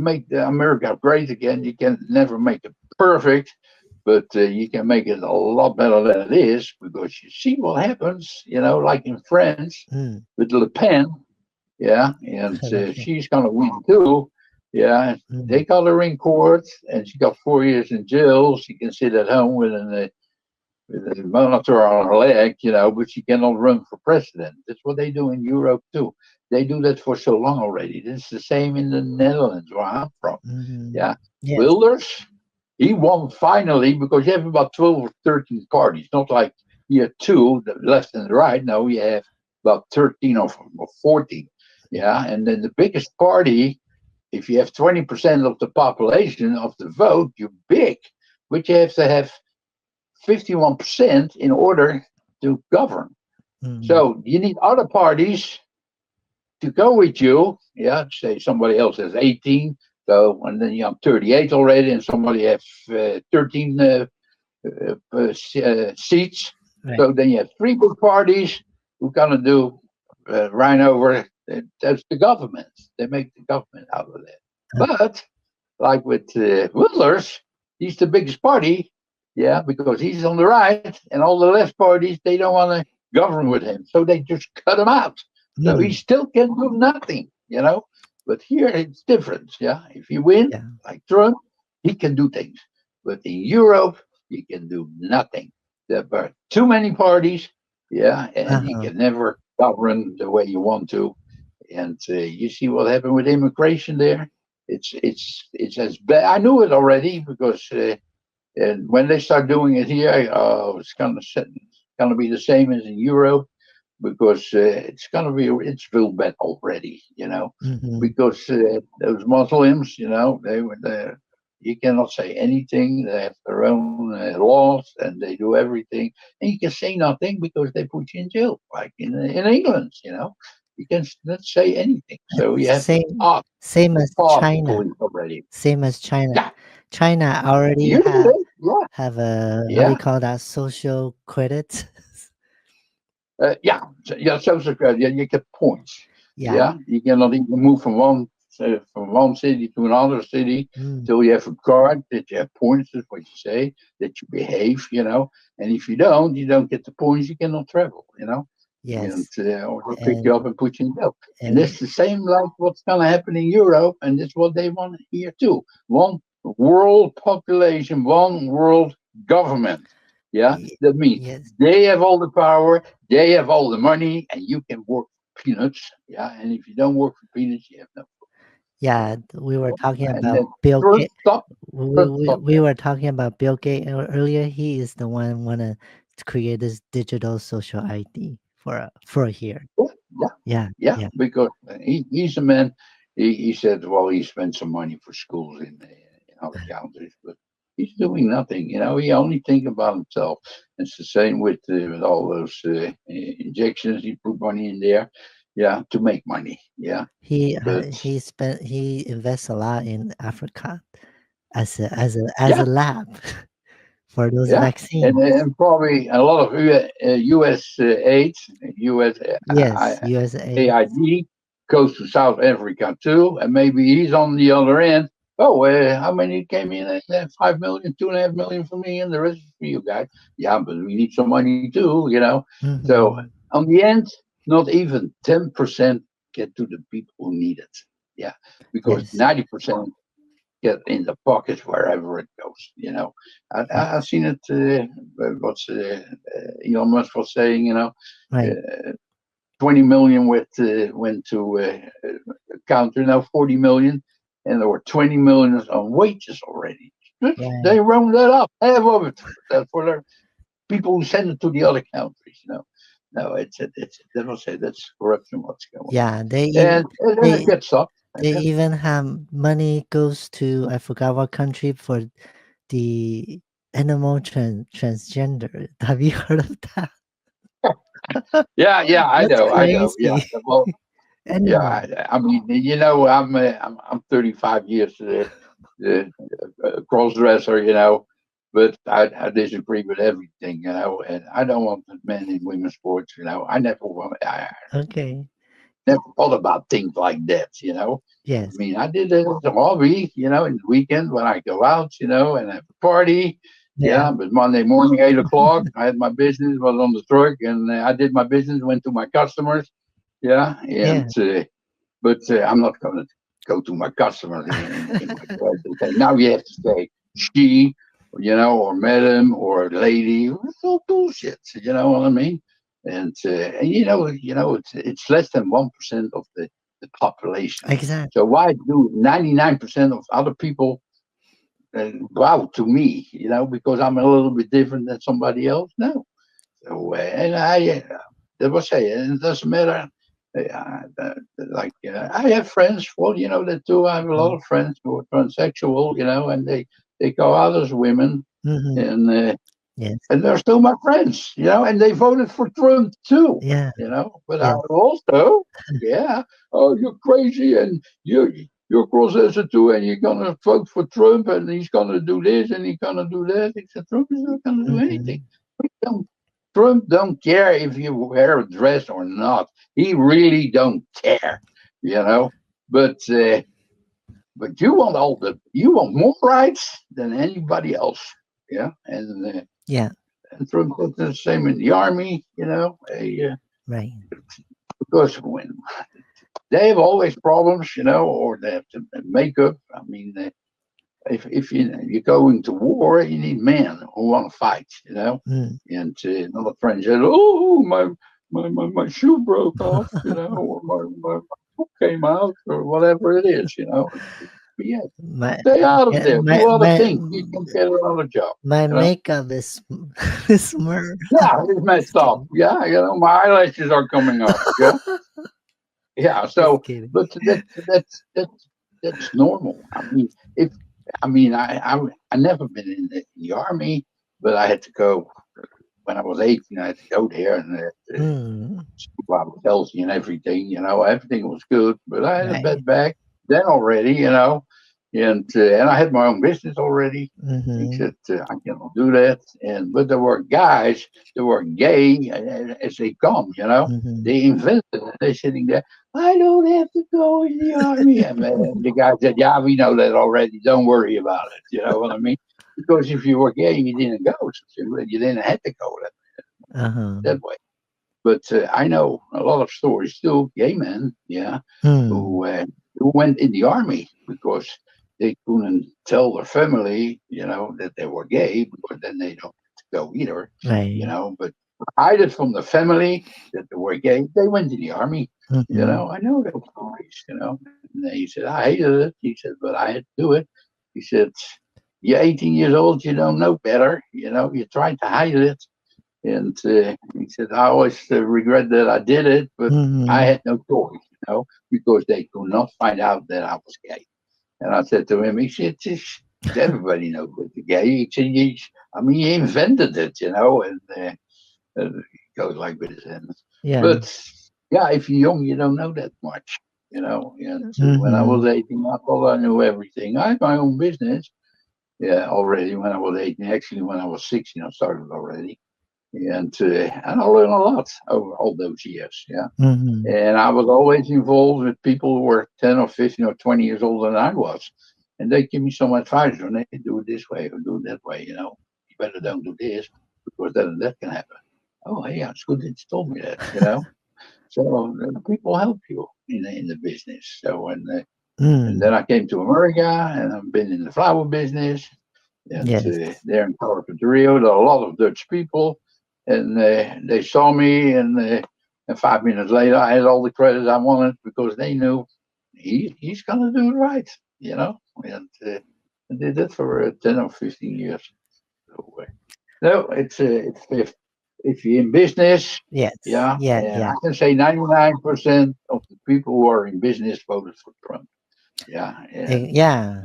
make America great again. You can never make it perfect, but you can make it a lot better than it is, because you see what happens, like in France Mm. with Le Pen, yeah, and Okay. she's going to win too. Yeah, they Mm. got her in court, and she got 4 years in jail. She can sit at home with a monitor on her leg, but she cannot run for president. That's what they do in Europe too. They do that for so long already. It's the same in the Netherlands, where I'm from. Mm. Yeah, Yes. Wilders, he won finally, because you have about 12 or 13 parties. Not like here two, the left and the right. No, we have about 13 or 14. Yeah, and then the biggest party, if you have 20% of the population of the vote, you're big. But you have to have 51% in order to govern. Mm. So you need other parties to go with you. Yeah, say somebody else has 18, so and then you have 38 already, and somebody has 13 seats. Right. So then you have three big parties who gonna do right over. That's the government. They make the government out of that. Uh, But like with Whittlers, he's the biggest party, yeah, because he's on the right, and all the left parties they don't want to govern with him, so they just cut him out. So he mm. still can do nothing. But here it's different, yeah. If you win, Yeah. like Trump, he can do things, but in Europe, you can do nothing. There are too many parties, yeah, and you Uh-huh. can never govern the way you want to. And you see what happened with immigration there. It's as bad. I knew it already, because and when they start doing it here, it's gonna be the same as in Europe, because it's real bad already. Mm-hmm. Because those Muslims, they were there. You cannot say anything. They have their own laws, and they do everything, and you can say nothing because they put you in jail, like in England. You can not say anything, so you have to Same, ask same to as pass the China. police already. Same as China. Yeah, China already you do it. Yeah, have a, how do you yeah. call that, social credit? Yeah, yeah, social credit. Yeah, you get points. Yeah. Yeah, you cannot even move from one city to another city Mm. till you have a card that you have points. That's what you say, that you behave. And if you don't get the points, you cannot travel. And Yes. or they'll pick you And up and put you in jail. And and it's the same like what's going to happen in Europe, and that's what they want here too. One world population, one world government. Yeah, that means yes. they have all the power, they have all the money, and you can work for peanuts. Yeah, and if you don't work for peanuts, you have no. Yeah, we were talking And about then Bill first Gates. stop, We, first we, stop we that. were talking about Bill Gates earlier. He is the one wanna to create this digital social ID for here. Yeah, yeah, Yeah, yeah, yeah. because he's a man. He said, well, he spent some money for schools in other countries, but he's doing nothing. He only think about himself. It's the same with all those injections. He put money in there, yeah, to make money. Yeah, but He invests a lot in Africa as yeah, a lab for those yeah, and, vaccines. and probably a lot of U.S. aid, U.S. Yes, USA. AID goes to South Africa too, and maybe he's on the other end. Oh, how many came in? 5 million, 2.5 million for me, and the rest is for you guys. Yeah, but we need some money too. So Hmm. on the end, not even 10% get to the people who need it. Yeah, because Yes, 90% get in the pockets wherever it goes. I've yes. seen it. What's Elon Musk was saying. Right. Uh, 20 million went to counter, now 40 million, and there were 20 million on wages already. Right. They round that up, half of it, for the people who send it to the other countries. No, it's they will say that's corruption. What's going on, Yeah, and then it they gets up, and they then even have money goes to, I forgot what country, for the animal transgender. Have you heard of that? yeah, yeah, That's I know, yeah. crazy. Well, yeah, Animal. I mean, I'm 35 years uh, cross dresser, but I disagree with everything, and I don't want men in women's sports. I never want. Okay. never thought about things like that, you know. I Yes. mean, I did it as a hobby, you know, in the weekend when I go out, you know, and have a party. Yeah. Yeah, but Monday morning, 8 o'clock, I had my business, was on the truck, and I did my business, went to my customers. Yeah, and Yeah. but I'm not going to go to my customers in my place and say, now you have to say she, you know, or madam or lady. It's all bullshit. You know what I mean? And it's less than 1% of the population. Exactly. So why do 99% of other people bow to me? You know, because I'm a little bit different than somebody else? No. So and that was say, and it doesn't matter. I have friends, well, you know that too. I have a lot Mm. of friends who are transsexual, you know, and they go out as women, Mhm. and Yes. they're still my friends, you know, and they voted for Trump too, Yeah. you know. But I Yes. also, yeah, oh, you're crazy, and you're cross too, and you're gonna vote for Trump, and he's gonna do this, and he's gonna do that. He said, Trump is not gonna do anything. Mhm. Don't, Trump don't care if you wear a dress or not. He really don't care, you know. But you want more rights than anybody else, yeah. Yeah. And Trump did the same in the army, you know. Right. Because when they have always problems, you know, or they have to make up. I mean, if you go into war, you need men who want to fight, you know. Mm. And another friend said, "Oh, my shoe broke off, you know, or my foot came out, or whatever it is, you know." But yeah, My stay out of yeah, there. my Do other my things. You can get another job, my you know. makeup is is more. Yeah, it's messed Just up. kidding. Yeah, you know, my eyelashes are coming up. Yeah, yeah. Just So, kidding. but that's normal. I mean, if I mean, I never been in the army, but I had to go when I was 18. I had to go there, and Mm. school tells you and everything. You know, everything was good, but I had a Right. bad back then already. You know, and I had my own business already. He Mhm. said, I cannot do that. But there were guys that were gay as they come, you know. Mhm. They invented it. They're sitting there, I don't have to go in the army. And the guy said, yeah, we know that already. Don't worry about it. You know what I mean? Because if you were gay, you didn't go. So you didn't have to go Uh-huh. that way. But I know a lot of stories too, gay men, yeah, Mm. who uh, who went in the army because they couldn't tell their family, you know, that they were gay, because then they don't go either, you Right. know. But hide it from the family that they were gay. They went in the army, you Mhm. know. I know those stories, you know. And he said, I hated it. He said, but I had to do it. He said, you're 18 years old, you don't know better, you know. You tried to hide it, and he said, I always regret that I did it, but I Mhm. had no choice, you know, because they could not find out that I was gay. And I said to him, he said, everybody knows that you're gay. He said, I mean, he invented it, you know, and he goes like this. Yeah. But yeah, if you're young, you don't know that much, you know. And when I was Mhm. 18, I thought I knew everything. I had my own business, yeah, already when I was 18. Actually, when I was 16, I started already, and I learned a lot over all those years. Yeah, Mhm. and I was always involved with people who were 10 or 15 or 20 years older than I was, and they give me some advice on, hey, do it this way or do it that way. You know, you better don't do this because that and that can happen. Oh, hey, it's good that you told me that. You know, so people help you in the business. So and then Mm. I came to America, and I've been in the flower business, and Yes. there in Rio, there are a lot of Dutch people, and they saw me, and 5 minutes later, I had all the credit I wanted because they knew he's gonna do it right, you know, and I did it for 10 or 15 years. So, no, if you're in business, Yes. yeah, Yeah, and I yeah. can say 99% of the people who are in business voted for Trump. Yeah, and Yeah. yeah.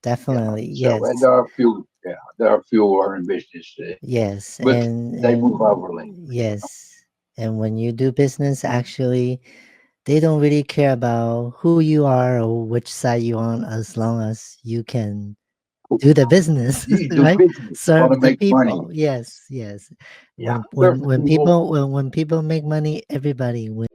Definitely. So and Yes. there are few who are in business, Yes. but And they move over later. yes. And when you do business, actually, they don't really care about who you are or which side you're on, as long as you can do the business, You do right? business, want to Serve the make money. people. Yes, yes. Yeah, serve the people. When people make money, everybody wins.